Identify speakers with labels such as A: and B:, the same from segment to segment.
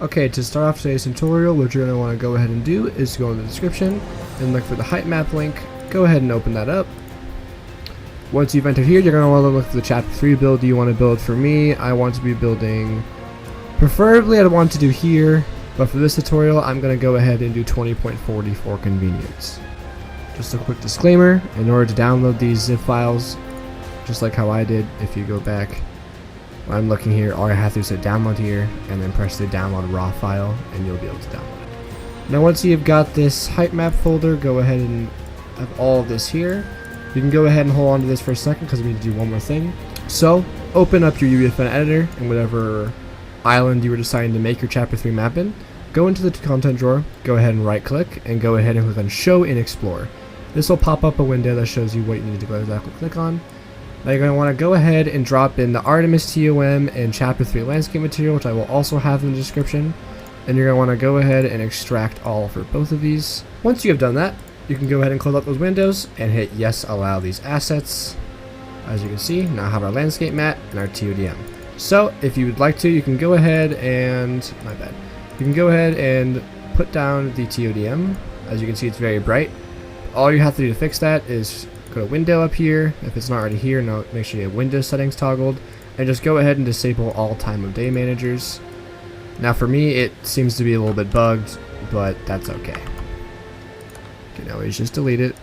A: Okay, to start off today's tutorial, what you're going to want to go ahead and do is go in the description and look for the Heightmap link. Go ahead and open that up. Once you've entered here, you're going to want to look for the chapter 3 build you want to build. For me, I want to be building, preferably I'd want to do here, but for this tutorial, I'm going to go ahead and do 20.40 for convenience. Just a quick disclaimer, in order to download these zip files, just like how I did, if you go back, when I'm looking here, all I have to do is hit download here, and then press the download raw file, and you'll be able to download it. Now once you've got this Heightmap folder, go ahead and have all of this here. You can go ahead and hold on to this for a second because we need to do one more thing. So, open up your UEFN editor, and whatever island you were deciding to make your chapter 3 map in, go into the content drawer, go ahead and right click, and go ahead and click on show in Explore. This will pop up a window that shows you what you need to go exactly click on. Now you're going to want to go ahead and drop in the Artemis TOM and chapter 3 landscape material, which I will also have in the description. And you're going to want to go ahead and extract all for both of these. Once you have done that, you can go ahead and close out those windows and hit yes, allow these assets. As you can see, now I have our landscape mat and our TODM. So if you would like to, you can go ahead and, you can go ahead and put down the TODM. As you can see, it's very bright. All you have to do to fix that is go to window up here. If it's not already here, now make sure you have window settings toggled, and just go ahead and disable all time of day managers. Now for me, it seems to be a little bit bugged, but that's okay. Okay, now we just delete it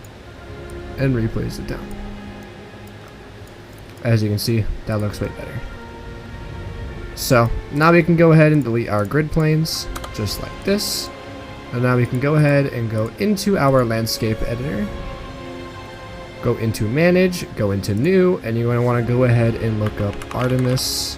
A: and replace it down. As you can see, that looks way better. So now we can go ahead and delete our grid planes just like this. And now we can go ahead and go into our landscape editor, go into manage, go into new, and you're going to want to go ahead and look up Artemis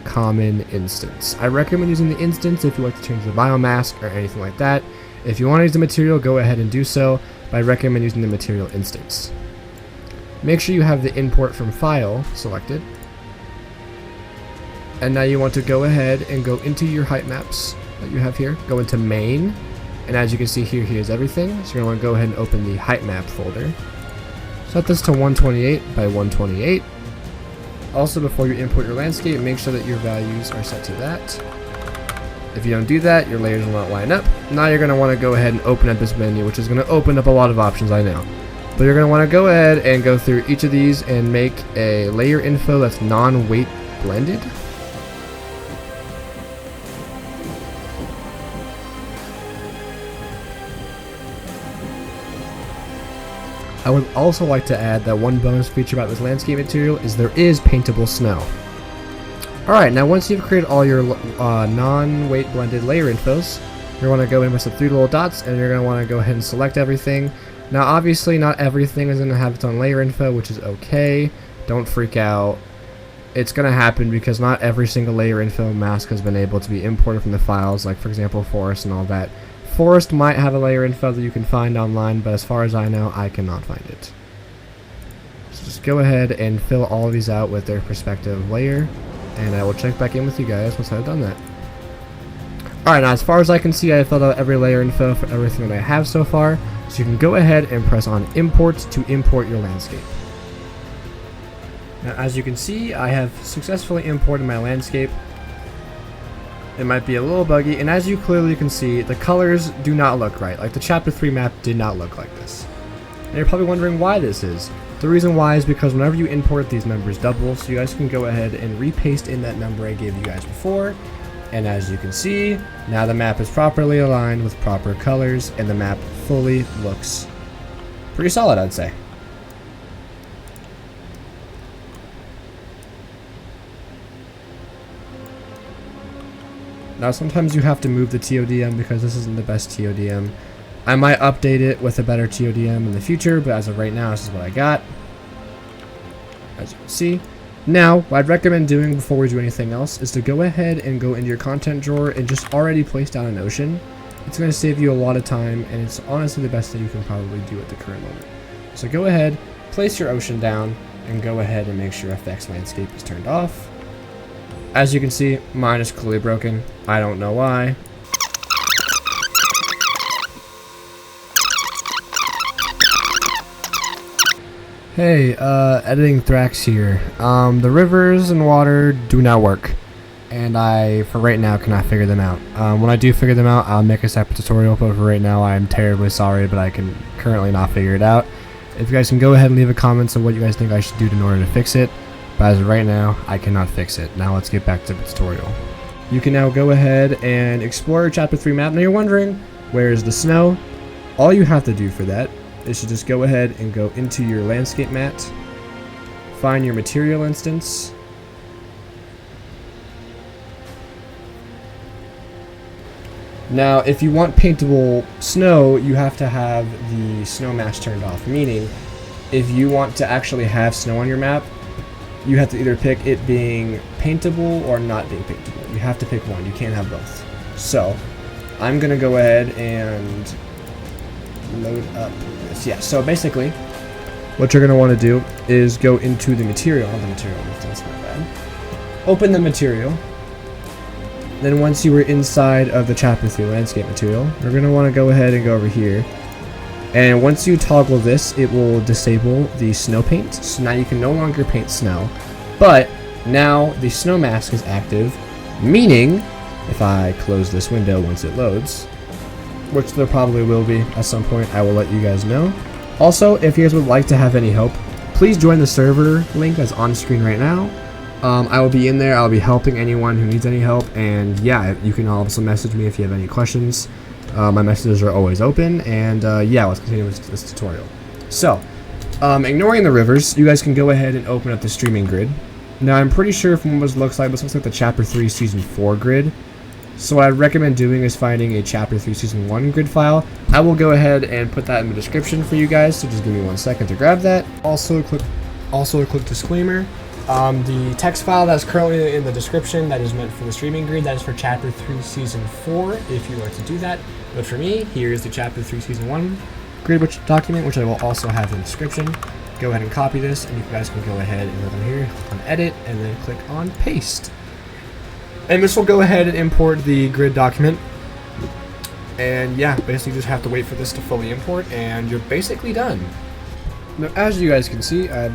A: common instance. I recommend using the instance if you like to change the biomask or anything like that. If you want to use the material, go ahead and do so, but I recommend using the material instance. Make sure you have the import from file selected. And now you want to go ahead and go into your Heightmaps that you have here. Go into main, and as you can see here, here's everything. So you're going to want to go ahead and open the Heightmap folder. Set this to 128 by 128. Also, before you import your landscape, make sure that your values are set to that. If you don't do that, your layers will not line up. Now you're going to want to go ahead and open up this menu, which is going to open up a lot of options, I know. But you're going to want to go ahead and go through each of these and make a layer info that's non-weight blended. I would also like to add that one bonus feature about this landscape material is there is paintable snow. Alright, now once you've created all your non-weight blended layer infos, you're going to go in with the 3 little dots, and you're going to want to go ahead and select everything. Now obviously not everything is going to have its own layer info, which is okay. Don't freak out. It's going to happen because not every single layer info mask has been able to be imported from the files, like for example forest and all that. Forest might have a layer info that you can find online, but as far as I know, I cannot find it. So just go ahead and fill all of these out with their respective layer, and I will check back in with you guys once I've done that. Alright, now as far as I can see, I have filled out every layer info for everything that I have so far, so you can go ahead and press on import to import your landscape. Now as you can see, I have successfully imported my landscape. It might be a little buggy, and as you clearly can see, the colors do not look right. Like the chapter 3 map did not look like this. And you're probably wondering why this is. The reason why is because whenever you import, these numbers double, so you guys can go ahead and repaste in that number I gave you guys before. And as you can see, now the map is properly aligned with proper colors, and the map fully looks pretty solid, I'd say. Now sometimes you have to move the TODM because this isn't the best TODM. I might update it with a better TODM in the future, but as of right now, this is what I got. As you can see. Now, what I'd recommend doing before we do anything else is to go ahead and go into your content drawer and just already place down an ocean. It's going to save you a lot of time, and it's honestly the best thing you can probably do at the current moment. So go ahead, place your ocean down, and go ahead and make sure FX landscape is turned off. As you can see, mine is clearly broken. I don't know why. Hey, editing Thrax here. The rivers and water do not work. and I, for right now, cannot figure them out. When I do figure them out, I'll make a separate tutorial, but for right now, I'm terribly sorry, but I can currently not figure it out. If you guys can go ahead and leave a comment on what you guys think I should do in order to fix it, but as of right now, I cannot fix it. Now let's get back to the tutorial. You can now go ahead and explore your Chapter 3 map. Now you're wondering, where is the snow? All you have to do for that is to just go ahead and go into your landscape mat, find your material instance, now if you want paintable snow, you have to have the snow mask turned off, meaning if you want to actually have snow on your map, you have to either pick it being paintable or not being paintable. You have to pick one, you can't have both. So I'm gonna go ahead and load up this. Yeah, so basically what you're gonna want to do is go into the material, instance, my bad. Open the material. Then once you were inside of the Chapter 3 landscape material, you're going to want to go ahead and go over here. And once you toggle this, it will disable the snow paint. So now you can no longer paint snow. But now the snow mask is active, meaning if I close this window once it loads, which there probably will be at some point, I will let you guys know. Also, if you guys would like to have any help, please join the server link that's on screen right now. I will be in there. I'll be helping anyone who needs any help, and yeah, you can also message me if you have any questions. My messages are always open, and yeah, let's continue with this tutorial. So, ignoring the rivers, you guys can go ahead and open up the streaming grid. Now, I'm pretty sure from what this looks like the Chapter 3 Season 4 grid. So what I'd recommend doing is finding a Chapter 3 Season 1 grid file. I will go ahead and put that in the description for you guys, so just give me 1 second to grab that. Also a quick disclaimer. The text file that's currently in the description that is meant for the streaming grid, that is for Chapter 3 Season 4, if you like to do that. But for me, here's the Chapter 3 Season 1 grid document, which I will also have in the description. Go ahead and copy this, and you guys can go ahead and go down here, click on Edit, and then click on Paste. And this will go ahead and import the grid document. And yeah, basically just have to wait for this to fully import, and you're basically done. Now, as you guys can see, I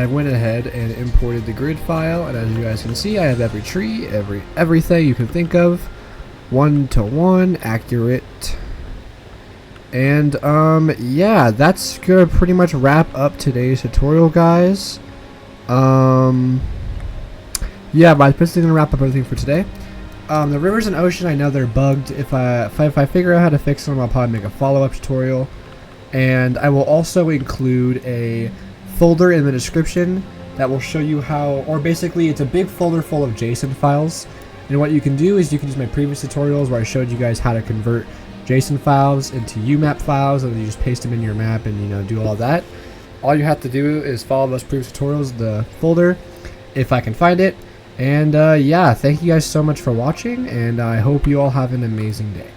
A: went ahead and imported the grid file, and as you guys can see, I have every tree, everything you can think of, 1-to-1, accurate. And yeah, that's gonna pretty much wrap up today's tutorial, guys. Yeah, but I'm basically gonna wrap up everything for today. The rivers and ocean, I know they're bugged. If I figure out how to fix them, I'll probably make a follow-up tutorial. And I will also include a folder in the description that will show you how, or basically it's a big folder full of JSON files. And what you can do is you can use my previous tutorials where I showed you guys how to convert JSON files into UMap files, and then you just paste them in your map and, you know, do all that. All you have to do is follow those previous tutorials, the folder, if I can find it. And yeah, thank you guys so much for watching, and I hope you all have an amazing day.